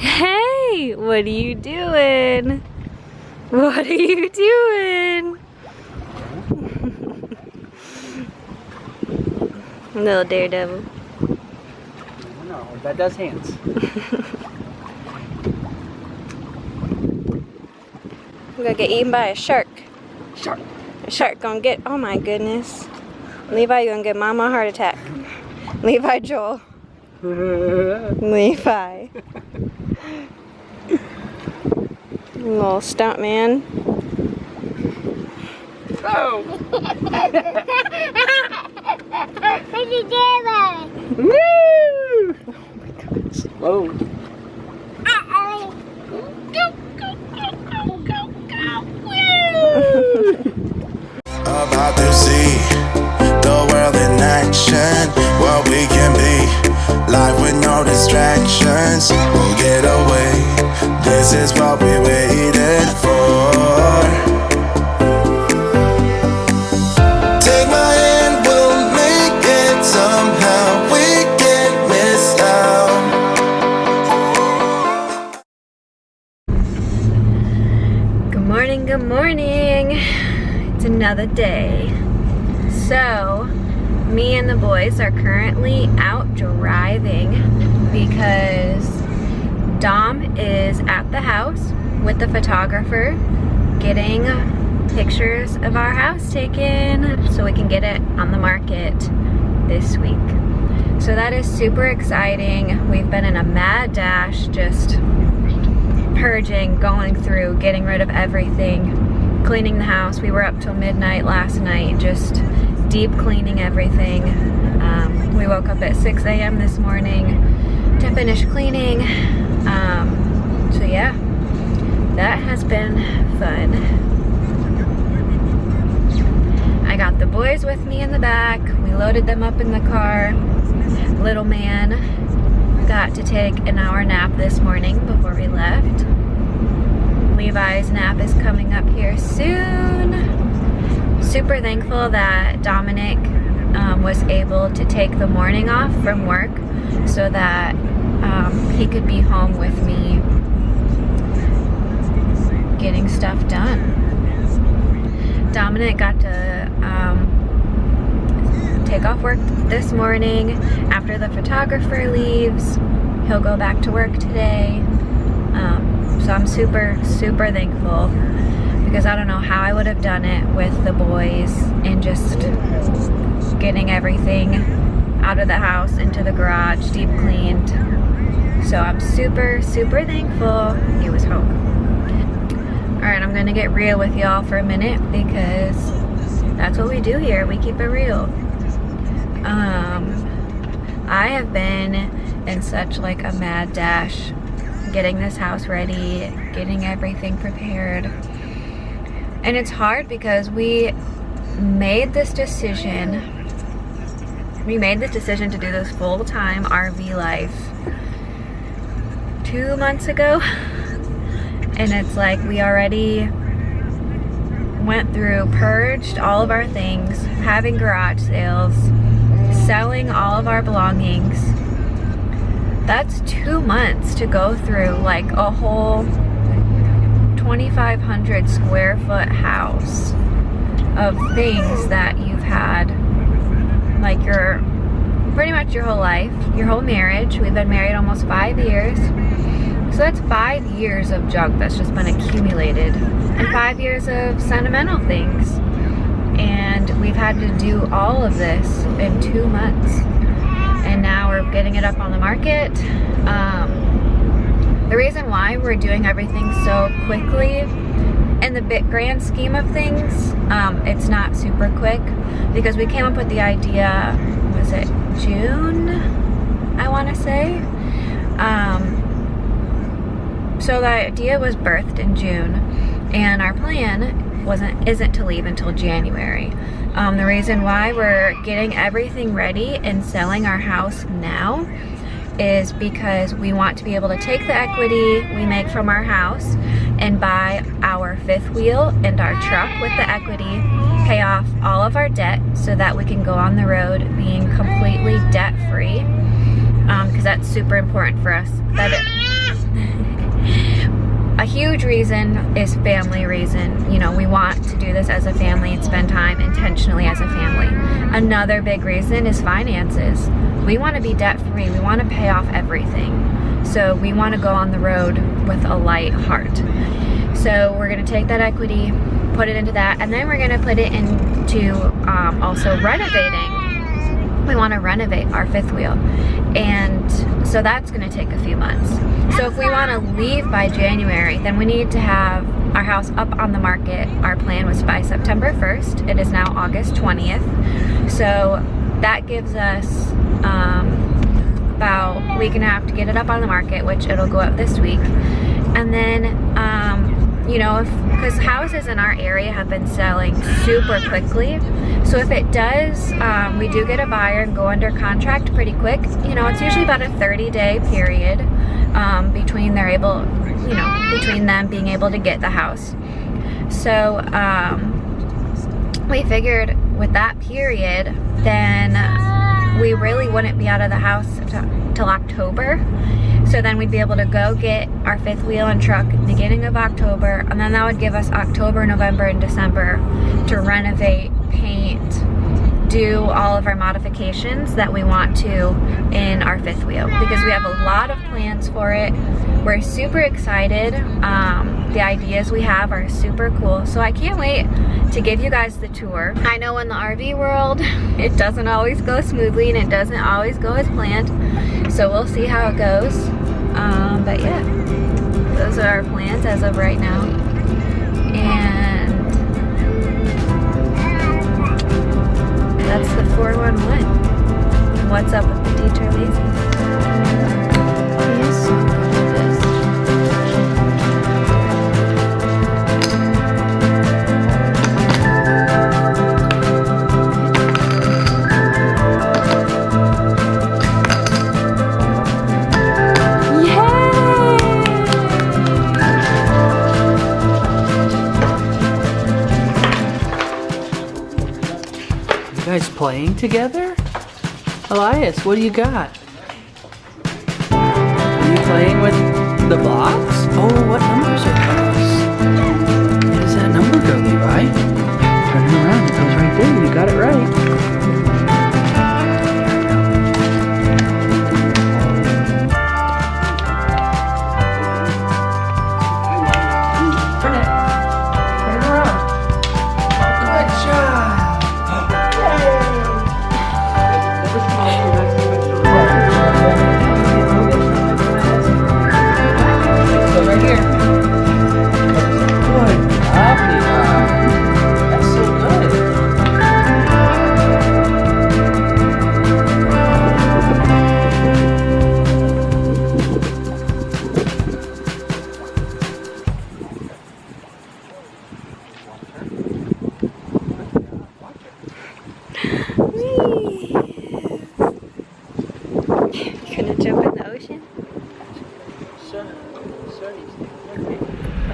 Hey, what are you doing? What are you doing? Little daredevil. No, that does hands. We're gonna get eaten by a shark. Shark. A shark gonna get, oh my goodness. Levi, you gonna get mama a heart attack. Levi Joel. Levi. Little stunt man. Oh! What you doing? Woo! Oh my gosh. Whoa. About to see the world in action, what we can be, life with no distractions, we'll get away, this is what we waited for. Take my hand, we'll make it somehow, we can't miss out. Good morning, good morning. It's another day. So, me and the boys are currently out driving because Dom is at the house with the photographer getting pictures of our house taken so we can get it on the market this week. So that is super exciting. We've been in a mad dash, just purging, going through, getting rid of everything, cleaning the house. We were up till midnight last night, just deep cleaning everything. We woke up at 6 a.m. this morning to finish cleaning. So yeah, that has been fun. I got the boys with me in the back. We loaded them up in the car. Little man got to take an hour nap this morning before we left. Levi's nap is coming up here soon. Super thankful that Dominic was able to take the morning off from work so that he could be home with me getting stuff done. Dominic got to take off work this morning. After the photographer leaves, he'll go back to work today. So I'm super, super thankful because I don't know how I would have done it with the boys and just getting everything out of the house into the garage, deep cleaned. So I'm super, super thankful he was home. Alright, I'm gonna get real with y'all for a minute because that's what we do here. We keep it real. I have been in such like a mad dash getting this house ready, getting everything prepared. And it's hard because we made this decision to do this full-time RV life 2 months ago. And it's like we already went through, purged all of our things, having garage sales, selling all of our belongings. That's 2 months to go through like a whole 2,500 square foot house of things that you've had like your pretty much your whole life, your whole marriage. We've been married almost 5 years. So that's 5 years of junk that's just been accumulated, and 5 years of sentimental things. And we've had to do all of this in 2 months. And now we're getting it up on the market. The reason why we're doing everything so quickly, in the grand scheme of things, it's not super quick because we came up with the idea, was it June, I want to say? So the idea was birthed in June, and our plan isn't to leave until January. The reason why we're getting everything ready and selling our house now is because we want to be able to take the equity we make from our house and buy our fifth wheel and our truck with the equity, pay off all of our debt so that we can go on the road being completely debt free, because that's super important for us. huge reason is family reason. You know, we want to do this as a family and spend time intentionally as a family. Another big reason is finances. We want to be debt free. We want to pay off everything. So we want to go on the road with a light heart. So we're going to take that equity, put it into that, and then we're going to put it into also renovating. We want to renovate our fifth wheel, and so that's going to take a few months. So if we want to leave by January, then we need to have our house up on the market. Our plan was by September 1st. It is now August 20th. So that gives us about a week and a half to get it up on the market, which it'll go up this week. And then, you know, because houses in our area have been selling super quickly. So if it does, we do get a buyer and go under contract pretty quick. You know, it's usually about a 30-day period between between them being able to get the house. So we figured with that period, then we really wouldn't be out of the house till October. So then we'd be able to go get our fifth wheel and truck beginning of October, and then that would give us October, November, and December to renovate, paint, do all of our modifications that we want to in our fifth wheel, because we have a lot of plans for it. We're super excited. The ideas we have are super cool. So I can't wait to give you guys the tour. I know in the RV world, it doesn't always go smoothly and it doesn't always go as planned. So we'll see how it goes. But yeah, those are our plans as of right now. And that's the 411. What's up with the detour lazy? He is so good at this. You guys playing together? Elias, what do you got? Are you playing with the blocks? Oh, what numbers are those? Where does that number go, Levi? Turn it around, it goes right there. You got it right.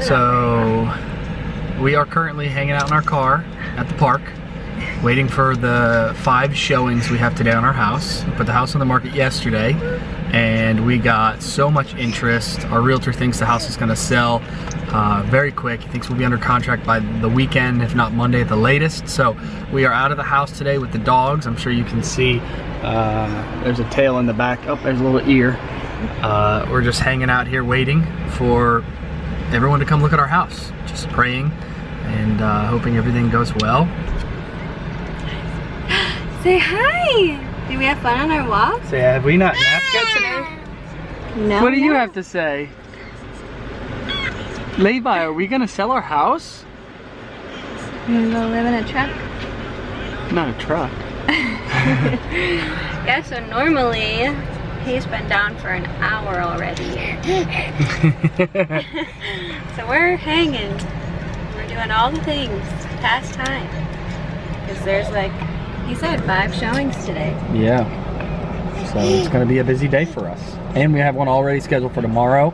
So we are currently hanging out in our car at the park, waiting for the 5 showings we have today on our house. We put the house on the market yesterday, and we got so much interest. Our realtor thinks the house is going to sell very quick. He thinks we'll be under contract by the weekend, if not Monday at the latest. So we are out of the house today with the dogs. I'm sure you can see there's a tail in the back. Oh, there's a little ear. We're just hanging out here waiting for everyone to come look at our house. Just praying and hoping everything goes well. Say hi! Did we have fun on our walk? Say, have we not napped yet today? No. What do you have to say? Levi, are we gonna sell our house? You gonna go live in a truck? Not a truck. Yeah, so normally he's been down for an hour already. So we're hanging. We're doing all the things past time. Because there's like, he said 5 showings today. Yeah. So it's gonna be a busy day for us. And we have one already scheduled for tomorrow.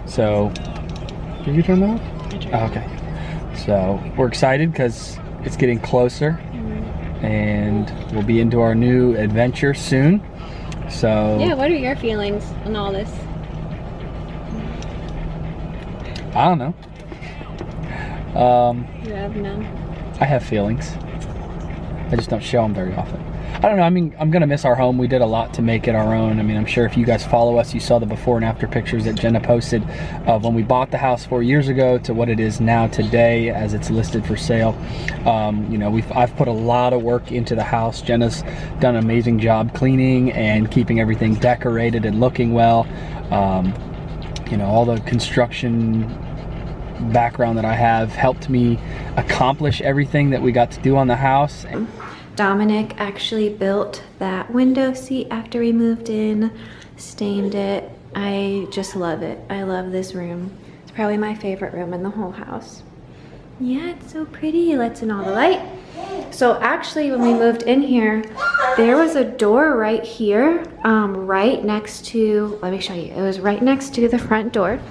So, did you turn that off? Oh, okay. So we're excited because it's getting closer. And we'll be into our new adventure soon. So yeah, what are your feelings on all this? I don't know. You have none. I have feelings. I just don't show them very often. I don't know, I mean, I'm gonna miss our home. We did a lot to make it our own. I mean, I'm sure if you guys follow us, you saw the before and after pictures that Jenna posted of when we bought the house 4 years ago to what it is now today as it's listed for sale. You know, I've put a lot of work into the house. Jenna's done an amazing job cleaning and keeping everything decorated and looking well. You know, all the construction background that I have helped me accomplish everything that we got to do on the house. Dominic actually built that window seat after we moved in, stained it. I just love it. I love this room. It's probably my favorite room in the whole house. Yeah, it's so pretty. It lets in all the light. So actually when we moved in here, there was a door right here, right next to, let me show you. It was right next to the front door.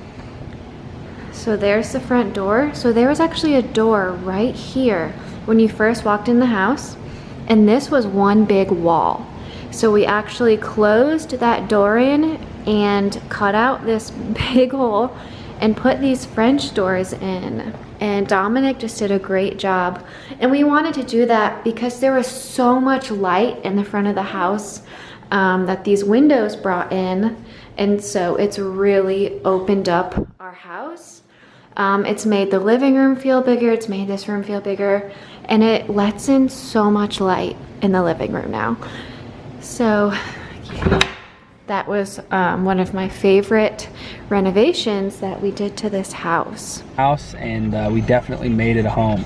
So there's the front door. So there was actually a door right here when you first walked in the house. And this was one big wall. So we actually closed that door in and cut out this big hole and put these French doors in. And Dominic just did a great job. And we wanted to do that because there was so much light in the front of the house that these windows brought in. And so it's really opened up our house. It's made the living room feel bigger. It's made this room feel bigger. And it lets in so much light in the living room now. So yeah, that was one of my favorite renovations that we did to this house. And we definitely made it a home.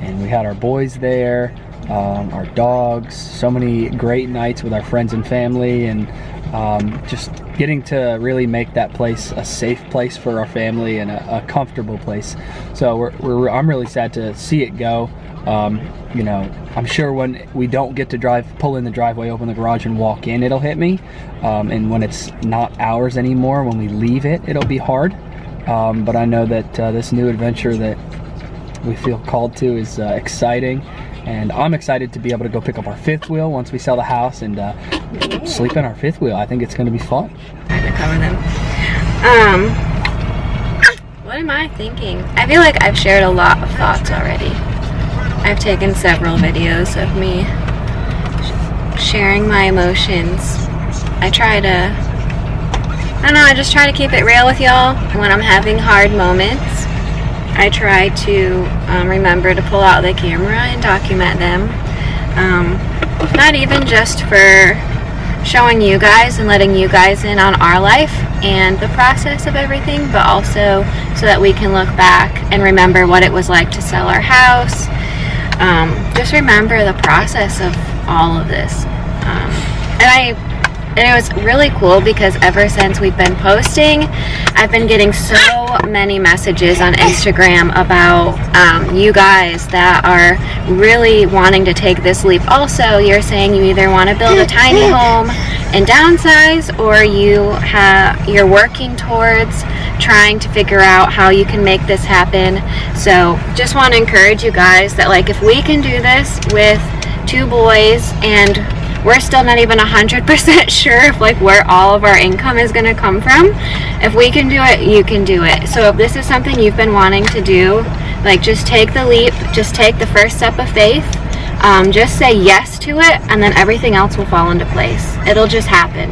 And we had our boys there, our dogs, so many great nights with our friends and family, and just getting to really make that place a safe place for our family and a comfortable place. So I'm really sad to see it go. You know, I'm sure when we don't get to pull in the driveway, open the garage and walk in, it'll hit me. And when it's not ours anymore, when we leave it, it'll be hard. But I know that this new adventure that we feel called to is exciting. And I'm excited to be able to go pick up our fifth wheel once we sell the house and sleep in our fifth wheel. I think it's going to be fun. Trying to cover them. What am I thinking? I feel like I've shared a lot of thoughts already. I've taken several videos of me sharing my emotions. I just try to keep it real with y'all. When I'm having hard moments, I try to remember to pull out the camera and document them. Not even just for showing you guys and letting you guys in on our life and the process of everything, but also so that we can look back and remember what it was like to sell our house. Just remember the process of all of this. And it was really cool because ever since we've been posting, I've been getting so many messages on Instagram about you guys that are really wanting to take this leap. Also, you're saying you either want to build a tiny home and downsize, or you're working towards trying to figure out how you can make this happen. So just want to encourage you guys that, like, if we can do this with 2 boys and we're still not even 100% sure if where all of our income is going to come from, if we can do it, you can do it. So if this is something you've been wanting to do, just take the leap, just take the first step of faith, just say yes to it, and then everything else will fall into place. It'll just happen.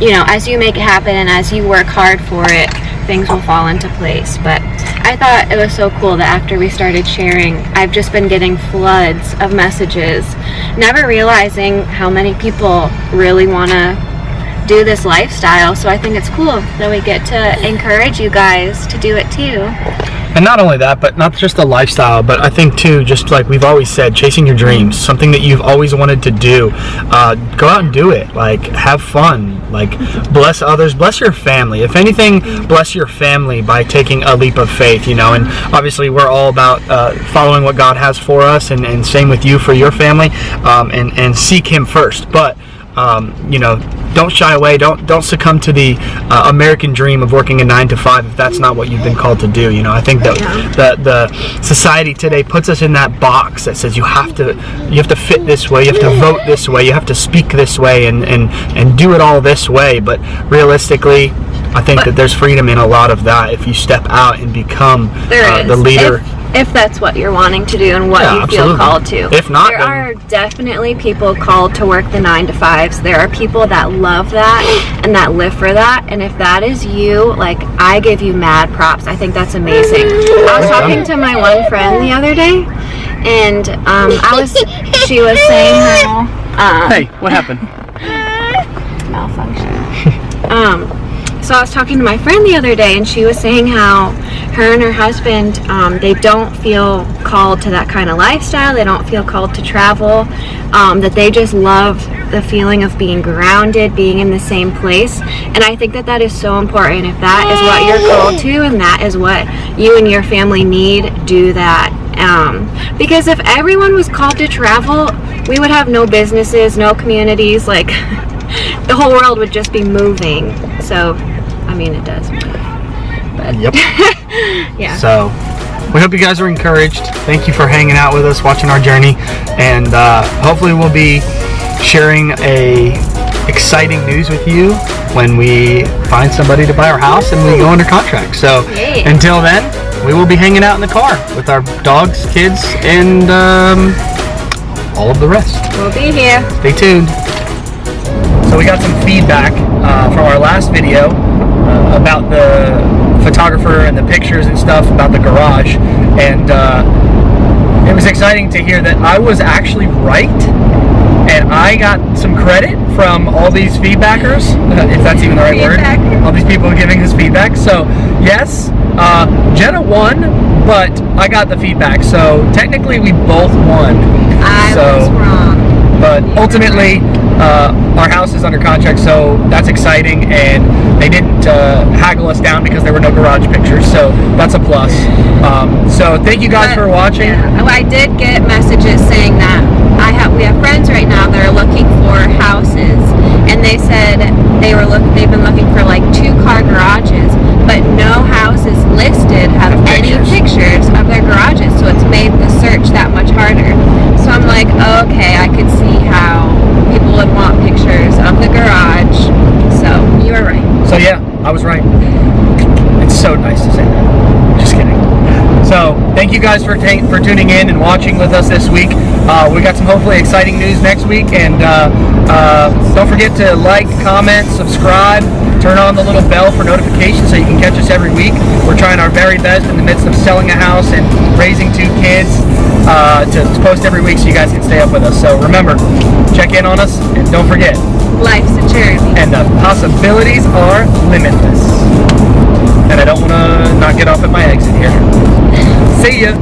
You know, as you make it happen and as you work hard for it, things will fall into place. But I thought it was so cool that after we started sharing, I've just been getting floods of messages, never realizing how many people really want to do this lifestyle. So I think it's cool that we get to encourage you guys to do it too. And not only that, but not just the lifestyle, but I think too, just like we've always said, chasing your dreams, something that you've always wanted to do. Go out and do it. Have fun. Bless others, bless your family. If anything, bless your family by taking a leap of faith, you know. And obviously we're all about following what God has for us, and same with you for your family, and seek Him first. But you know, don't shy away. Don't succumb to the American dream of working a 9 to 5 if that's not what you've been called to do. You know, I think that the society today puts us in that box that says you have to fit this way, you have to vote this way, you have to speak this way, and do it all this way. But realistically, I think that there's freedom in a lot of that if you step out and become the leader. If that's what you're wanting to do and what you feel called to. If not, there are definitely people called to work the 9-to-5s. There are people that love that and that live for that. And if that is you, like, I give you mad props. I think that's amazing. I was talking to my one friend the other day, and she was saying how hey, what happened? Malfunction. So I was talking to my friend the other day, and she was saying how her and her husband, they don't feel called to that kind of lifestyle. They don't feel called to travel. That they just love the feeling of being grounded, being in the same place. And I think that that is so important. If that is what you're called to, and that is what you and your family need, do that. Because if everyone was called to travel, we would have no businesses, no communities. Like, the whole world would just be moving. So, I mean, it does. But yep. Yeah. So, we hope you guys are encouraged. Thank you for hanging out with us, watching our journey, and hopefully we'll be sharing exciting news with you when we find somebody to buy our house and we go under contract. So, until then, we will be hanging out in the car with our dogs, kids, and all of the rest. We'll be here. Stay tuned. So we got some feedback from our last video about the photographer and the pictures and stuff about the garage, and it was exciting to hear that I was actually right, and I got some credit from all these feedbackers, if that's even the right word. All these people giving us feedback. So yes, Jenna won, but I got the feedback, so technically we both won. I was wrong. But ultimately, our house is under contract, so that's exciting, and they didn't haggle us down because there were no garage pictures, so that's a plus. So thank you guys for watching. Yeah, I did get messages saying that we have friends right now that are looking for houses, and they said they've been looking for like 2-car garages, but no houses listed have any pictures of their garages, so it's made the search that much harder. So I'm like, okay, I could see how people would want pictures of the garage. So you were right. So yeah, I was right. It's so nice to say that. Just kidding. So thank you guys for tuning in and watching with us this week. We got some hopefully exciting news next week, and don't forget to like, comment, subscribe, turn on the little bell for notifications so you can catch us every week. We're trying our very best in the midst of selling a house and raising 2 kids to post every week so you guys can stay up with us. So remember, check in on us, and don't forget, Life's a journey, and the possibilities are limitless. And I don't want to not get off at my exit here. See ya.